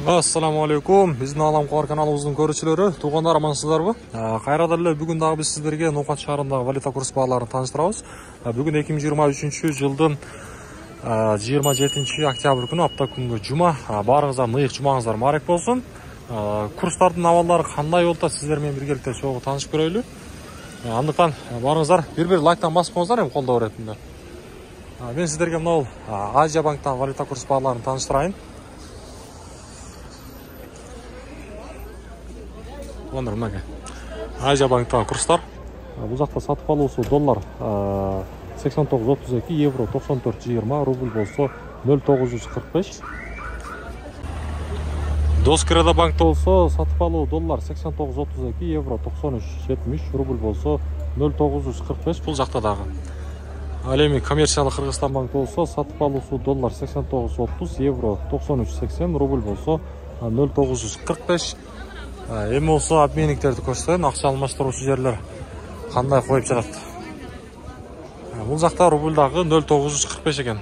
Assalamu alaikum. Биздин Алам Кор каналыбыздын көрүүчүлөрү, туугандар амансыздарбы? Кайрадан эле бүгүн дагы биз сиздерге Ноокат шаарындагы валюта курс бааларын тааныштырабыз. Бүгүн 2023 жылдын 27 октябрь күнү, апта күнгү жума. Баарыңызга ныйык жумаңыздар маарек болсун. Курстардын абалдары кандай болду, сиздер менен биргеликте чогуу таанышып көрөлү. Андыктан баарыңыздар бир лайктан басып коюңуздар, эми колдоо иретинде. Мен сиздерге мына Азия банктан валюта курс бааларын тааныштырайын. Ондар мага. Азия банктагы курстар. Бул жакта сатып алуусу доллар 89.32, евро 94.20, рубль болсо 0.945. Доскреда банкта болсо сатып алуу доллар 89.32, евро 93.70, рубль болсо 0.945. Бул жакта дагы. Ал эми коммерциялык Кыргызстан банкта болсо сатып алуусу доллар 89.30, евро 93.80, рубль болсо 0.945. Эми болсо обменниктерди көрсөтөйүн, акча алмаштыруучу жерлер кандай коюп жатат. Бул жакта рубль дагы 0.945 экен.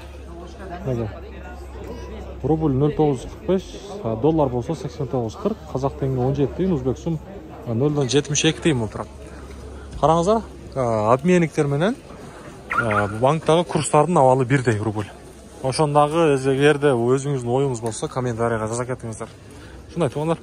Рубль 0.945, доллар болсо 89.40, казак теңге 17 тыйын, өзбек сум 0.72 тыйын болуп турат. Караңыздар, обменниктер менен банктагы курстардын абалы бирдей рубль. Ошондагы эгерде өзүңүздүн оюңуз болсо комментарийга жаза кетиңиздер. Ушундай туугандар.